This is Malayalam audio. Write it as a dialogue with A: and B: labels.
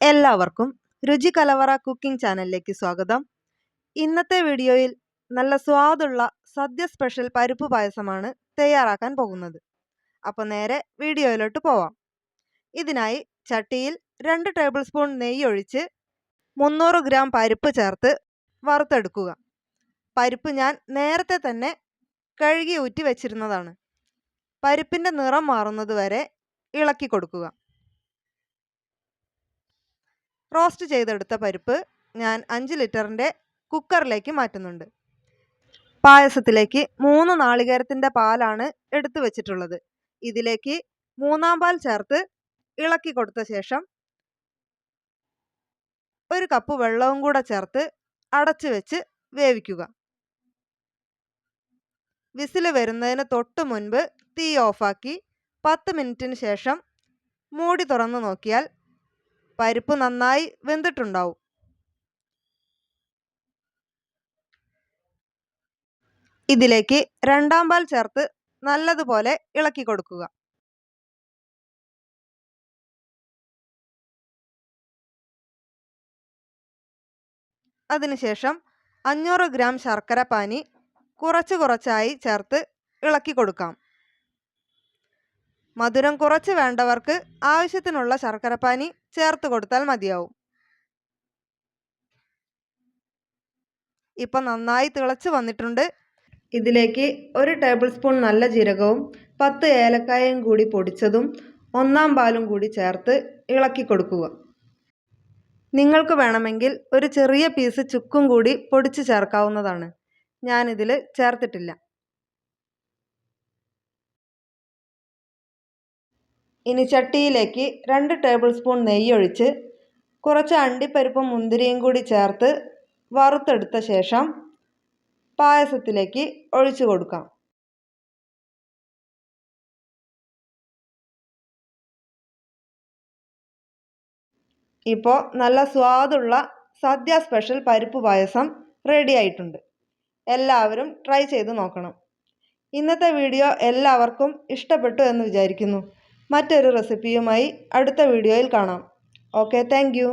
A: എല്ലാവർക്കും രുചി കലവറ കുക്കിംഗ് ചാനലിലേക്ക് സ്വാഗതം. ഇന്നത്തെ വീഡിയോയിൽ നല്ല സ്വാദുള്ള സദ്യ സ്പെഷ്യൽ പരിപ്പ് പായസമാണ് തയ്യാറാക്കാൻ പോകുന്നത്. അപ്പോൾ നേരെ വീഡിയോയിലോട്ട് പോവാം. ഇതിനായി ചട്ടിയിൽ 2 ടേബിൾ സ്പൂൺ നെയ്യ് ഒഴിച്ച് 300 ഗ്രാം പരിപ്പ് ചേർത്ത് വറുത്തെടുക്കുക. പരിപ്പ് ഞാൻ നേരത്തെ തന്നെ കഴുകി ഊറ്റി വെച്ചിരുന്നതാണ്. പരിപ്പിൻ്റെ നിറം മാറുന്നത് വരെ ഇളക്കി കൊടുക്കുക. റോസ്റ്റ് ചെയ്തെടുത്ത പരിപ്പ് ഞാൻ 5 ലിറ്ററിൻ്റെ കുക്കറിലേക്ക് മാറ്റുന്നുണ്ട്. പായസത്തിലേക്ക് 3 നാളികേരത്തിൻ്റെ പാലാണ് എടുത്തു വെച്ചിട്ടുള്ളത്. ഇതിലേക്ക് 3-ാം പാൽ ചേർത്ത് ഇളക്കി കൊടുത്ത ശേഷം 1 കപ്പ് വെള്ളവും കൂടെ ചേർത്ത് അടച്ചു വെച്ച് വേവിക്കുക. വിസിൽ വരുന്നതിന് തൊട്ട് മുൻപ് തീ ഓഫാക്കി 10 മിനിറ്റിന് ശേഷം മൂടി തുറന്നു നോക്കിയാൽ പരിപ്പ് നന്നായി വെന്തിട്ടുണ്ടാവും. ഇതിലേക്ക് 2-ാം പാൽ ചേർത്ത് നല്ലതുപോലെ ഇളക്കി കൊടുക്കുക. അതിനുശേഷം 500 ഗ്രാം ശർക്കര പാനി കുറച്ചായി ചേർത്ത് ഇളക്കി കൊടുക്കാം. മധുരം കുറച്ച് വേണ്ടവർക്ക് ആവശ്യത്തിനുള്ള ശർക്കരപ്പാനി ചേർത്ത് കൊടുത്താൽ മതിയാവും. ഇപ്പം നന്നായി തിളച്ച് വന്നിട്ടുണ്ട്. ഇതിലേക്ക് 1 ടേബിൾ സ്പൂൺ നല്ല ജീരകവും 10 ഏലക്കായയും കൂടി പൊടിച്ചതും 1-ാം പാലും കൂടി ചേർത്ത് ഇളക്കി കൊടുക്കുക. നിങ്ങൾക്ക് വേണമെങ്കിൽ ഒരു ചെറിയ പീസ് ചുക്കും കൂടി പൊടിച്ച് ചേർക്കാവുന്നതാണ്. ഞാനിതിൽ ചേർത്തിട്ടില്ല. ഇനി ചട്ടിയിലേക്ക് 2 ടേബിൾ സ്പൂൺ നെയ്യ് ഒഴിച്ച് കുറച്ച് അണ്ടിപ്പരിപ്പും മുന്തിരിയും കൂടി ചേർത്ത് വറുത്തെടുത്ത ശേഷം പായസത്തിലേക്ക് ഒഴിച്ചു കൊടുക്കാം. ഇപ്പോൾ നല്ല സ്വാദുള്ള സദ്യ സ്പെഷ്യൽ പരിപ്പ് പായസം റെഡി ആയിട്ടുണ്ട്. എല്ലാവരും ട്രൈ ചെയ്ത് നോക്കണം. ഇന്നത്തെ വീഡിയോ എല്ലാവർക്കും ഇഷ്ടപ്പെട്ടു എന്ന് വിചാരിക്കുന്നു. മറ്റൊരു റെസിപ്പിയുമായി അടുത്ത വീഡിയോയിൽ കാണാം. Okay, thank you.